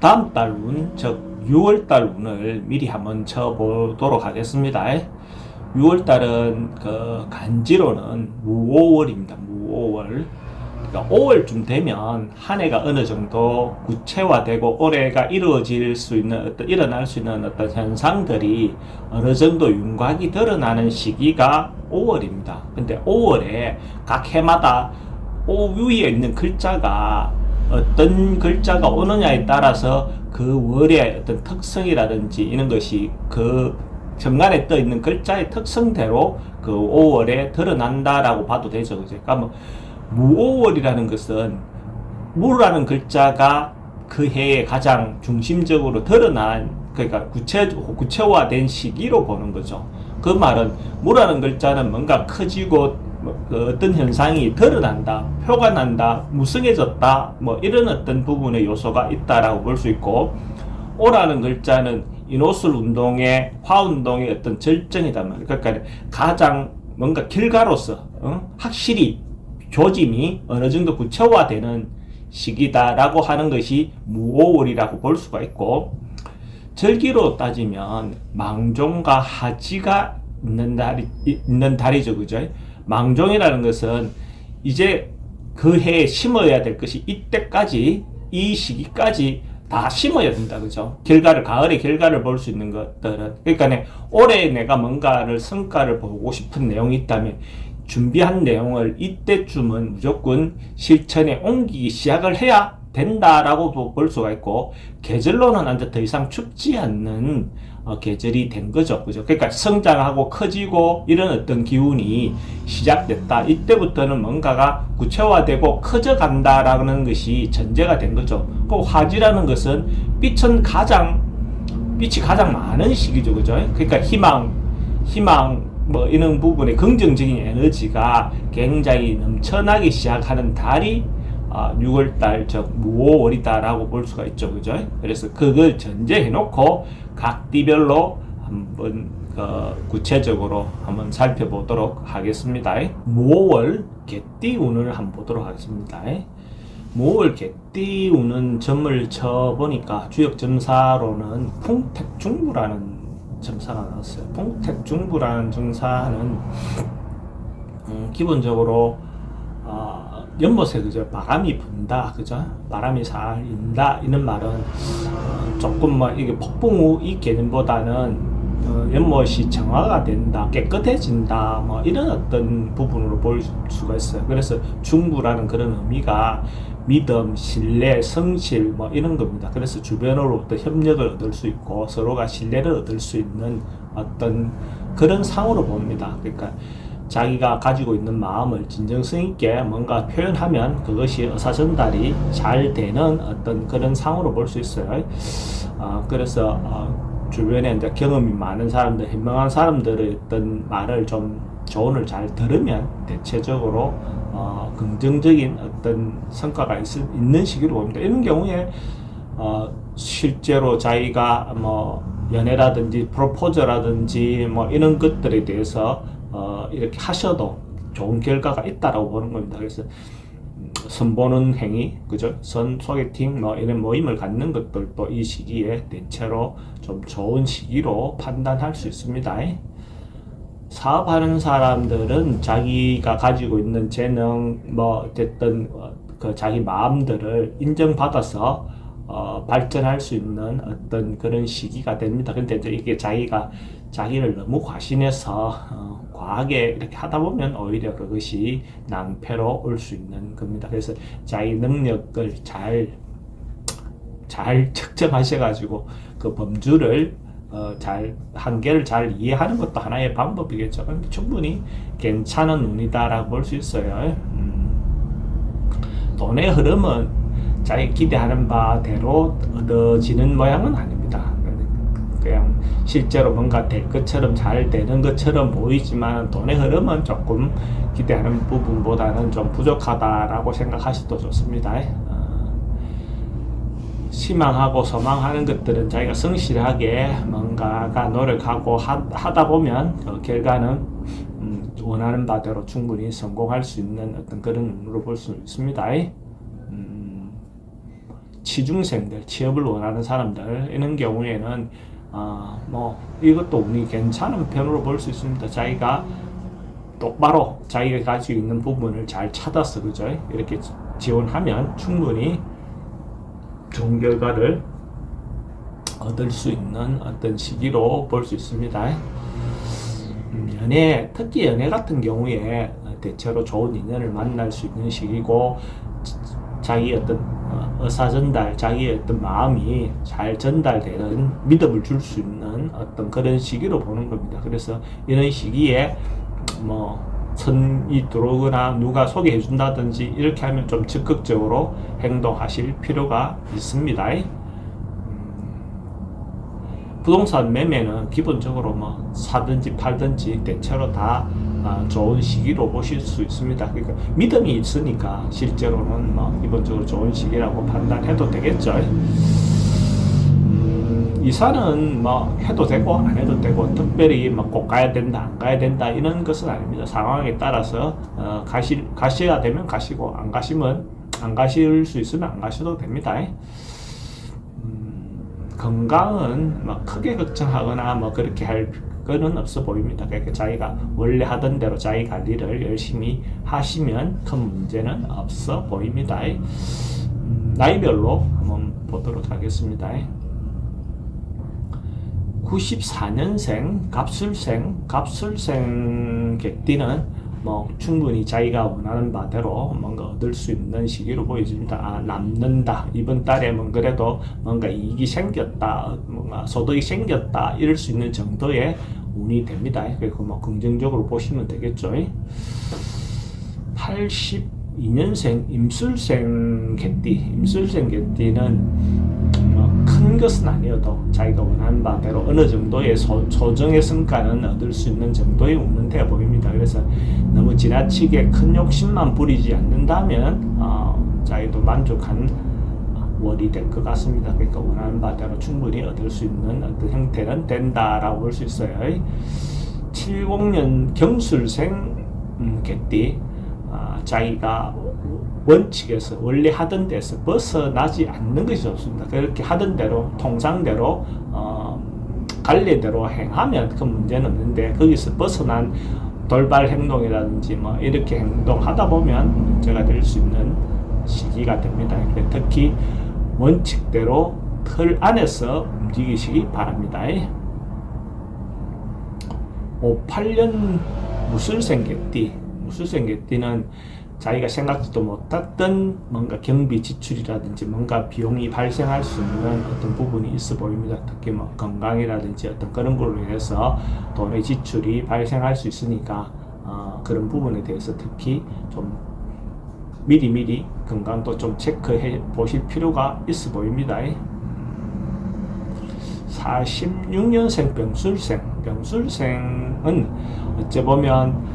다음 달 운, 즉 6월달 운을 미리 한번 쳐보도록 하겠습니다. 6월달은 그 간지로는 무오월입니다. 무오월. 그러니까 5월쯤 되면 한 해가 어느 정도 구체화되고 올해가 이루어질 수 있는 일어날 수 있는 어떤 현상들이 어느 정도 윤곽이 드러나는 시기가 5월입니다. 근데 5월에 각 해마다 오 위에 있는 글자가 어떤 글자가 오느냐에 따라서 그 월의 어떤 특성이라든지 이런 것이 그 정관에 떠 있는 글자의 특성대로 그 5월에 드러난다라고 봐도 되죠. 그러니까 뭐 무오월이라는 것은 무라는 글자가 그 해에 가장 중심적으로 드러난, 그러니까 구체화된 시기로 보는 거죠. 그 말은 무라는 글자는 뭔가 커지고 그 어떤 현상이 드러난다, 표가 난다, 무성해졌다, 뭐 이런 어떤 부분의 요소가 있다라고 볼 수 있고, 오라는 글자는 인호술 운동의 화운동의 어떤 절정이다 말이야. 그러니까 가장 뭔가 결과로서 확실히 조짐이 어느 정도 구체화되는 시기다라고 하는 것이 무오월이라고 볼 수가 있고, 절기로 따지면 망종과 하지가 있는 달이죠. 그죠? 망종이라는 것은 이제 그 해에 심어야 될 것이 이때까지, 이 시기까지 다 심어야 된다. 그죠? 가을에 결과를 볼 수 있는 것들은. 그러니까 올해 내가 뭔가를 성과를 보고 싶은 내용이 있다면 준비한 내용을 이때쯤은 무조건 실천에 옮기기 시작을 해야 된다라고 볼 수가 있고, 계절로는 이제 더 이상 춥지 않는 계절이 된 거죠. 그죠? 그러니까 성장하고 커지고 이런 어떤 기운이 시작됐다. 이때부터는 뭔가가 구체화되고 커져간다라는 것이 전제가 된 거죠. 그 화지라는 것은 빛이 가장 많은 시기죠. 그죠? 그러니까 희망, 뭐 이런 부분에 긍정적인 에너지가 굉장히 넘쳐나기 시작하는 달이 6월달, 즉 무오월이다라고 볼 수가 있죠. 그죠? 그래서 그걸 전제해 놓고 각 띠별로 한번 구체적으로 한번 살펴보도록 하겠습니다. 무오월 개띠 운을 한번 보도록 하겠습니다. 무오월 개띠 운은 점을 쳐보니까 주역 점사로는 풍택중부라는 점사가 나왔어요. 풍택중부라는 점사는 기본적으로 연못에 그죠, 바람이 분다, 그죠, 바람이 잘 인다, 이런 말은 조금 뭐 이게 폭풍우 이 개념보다는 연못이 정화가 된다, 깨끗해진다, 뭐 이런 어떤 부분으로 볼 수가 있어요. 그래서 중부라는 그런 의미가 믿음, 신뢰, 성실 뭐 이런 겁니다. 그래서 주변으로부터 협력을 얻을 수 있고 서로가 신뢰를 얻을 수 있는 어떤 그런 상으로 봅니다. 그러니까 자기가 가지고 있는 마음을 진정성 있게 뭔가 표현하면 그것이 의사전달이 잘 되는 어떤 그런 상으로 볼 수 있어요. 그래서 주변에 이제 경험이 많은 사람들, 현명한 사람들의 어떤 말을 좀 조언을 잘 들으면 대체적으로 긍정적인 어떤 성과가 있는 시기로 봅니다. 이런 경우에 실제로 자기가 뭐 연애라든지 프로포즈라든지 뭐 이런 것들에 대해서 이렇게 하셔도 좋은 결과가 있다라고 보는 겁니다. 그래서 선보는 행위, 그죠? 소개팅, 뭐 이런 모임을 갖는 것들도 이 시기에 대체로 좀 좋은 시기로 판단할 수 있습니다. 사업하는 사람들은 자기가 가지고 있는 재능, 뭐 어쨌든 그 자기 마음들을 인정받아서 발전할 수 있는 어떤 그런 시기가 됩니다. 근데 이제 이게 자기를 너무 과신해서 과하게 이렇게 하다 보면 오히려 그것이 낭패로 올 수 있는 겁니다. 그래서 자기 능력을 잘 측정하셔가지고 그 범주를 한계를 잘 이해하는 것도 하나의 방법이겠죠. 충분히 괜찮은 운이다라고 볼 수 있어요. 돈의 흐름은 자기 기대하는 바대로 얻어지는 모양은 아닙니다. 그냥 실제로 뭔가 될 것처럼 잘 되는 것처럼 보이지만 돈의 흐름은 조금 기대하는 부분보다는 좀 부족하다라고 생각하셔도 좋습니다. 희망하고 소망하는 것들은 자기가 성실하게 뭔가가 노력하고 하다 보면 그 결과는 원하는 바대로 충분히 성공할 수 있는 어떤 그런 운으로 볼 수 있습니다. 취중생들, 취업을 원하는 사람들 이런 경우에는 뭐 이것도 운이 괜찮은 편으로 볼 수 있습니다. 자기가 똑바로 자기가 가지고 있는 부분을 잘 찾아서 그죠? 이렇게 지원하면 충분히 좋은 결과를 얻을 수 있는 어떤 시기로 볼 수 있습니다. 연애, 특히 연애 같은 경우에 대체로 좋은 인연을 만날 수 있는 시기고, 자기 어떤 의사 전달, 자기의 어떤 마음이 잘 전달되는 믿음을 줄 수 있는 어떤 그런 시기로 보는 겁니다. 그래서 이런 시기에 뭐 선이 들어오거나 누가 소개해 준다든지 이렇게 하면 좀 적극적으로 행동하실 필요가 있습니다. 부동산 매매는 기본적으로 뭐 사든지 팔든지 대체로 다 좋은 시기로 보실 수 있습니다. 그러니까 믿음이 있으니까 실제로는 뭐 기본적으로 좋은 시기라고 판단해도 되겠죠. 이사는 뭐 해도 되고 안 해도 되고 특별히 뭐 꼭 가야 된다 안 가야 된다 이런 것은 아닙니다. 상황에 따라서 가셔야 되면 가시고 안 가시면 안 가실 수 있으면 안 가셔도 됩니다. 건강은 뭐 크게 걱정하거나 뭐 그렇게 할 거는 없어 보입니다. 그러니까 자기가 원래 하던 대로 자기 관리를 열심히 하시면 큰 문제는 없어 보입니다. 나이별로 한번 보도록 하겠습니다. 94년생 갑술생 객띠는 뭐 충분히 자기가 원하는 바대로 뭔가 얻을 수 있는 시기로 보여집니다. 남는다. 이번 달에는 그래도 뭔가 이익이 생겼다, 뭔가 소득이 생겼다 이럴 수 있는 정도의 운이 됩니다. 그리고 뭐 긍정적으로 보시면 되겠죠. 82년생 임술생 개띠는 큰 것은 아니어도 자기가 원하는 바대로 어느 정도의 소정의 성과는 얻을 수 있는 정도의 운은 되어 보입니다. 그래서 너무 지나치게 큰 욕심만 부리지 않는다면 자기도 만족한 월이 될 것 같습니다. 그러니까 원하는 바대로 충분히 얻을 수 있는 어떤 형태는 된다라고 볼 수 있어요. 70년 경술생 개띠, 자기가 원칙에서 원래 하던 데서 벗어나지 않는 것이 좋습니다. 그렇게 하던 대로 통상대로 관례대로 행하면 그 문제는 없는데, 거기서 벗어난 돌발 행동이라든지 뭐 이렇게 행동하다 보면 문제가 될 수 있는 시기가 됩니다. 특히 원칙대로 틀 안에서 움직이시기 바랍니다. 58년 무술생 개띠는 자기가 생각지도 못했던 뭔가 경비 지출이라든지 뭔가 비용이 발생할 수 있는 어떤 부분이 있어 보입니다. 특히 뭐 건강이라든지 어떤 그런 걸로 인해서 돈의 지출이 발생할 수 있으니까 그런 부분에 대해서 특히 좀 미리 건강도 좀 체크해 보실 필요가 있어 보입니다. 46년생 병술생은 어째 보면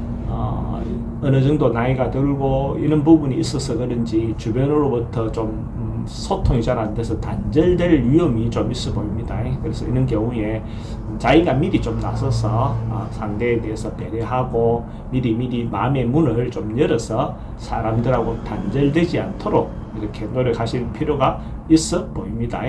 어느 정도 나이가 들고 이런 부분이 있어서 그런지 주변으로부터 좀 소통이 잘 안 돼서 단절될 위험이 좀 있어 보입니다. 그래서 이런 경우에 자기가 미리 좀 나서서 상대에 대해서 배려하고 미리 마음의 문을 좀 열어서 사람들하고 단절되지 않도록 이렇게 노력하실 필요가 있어 보입니다.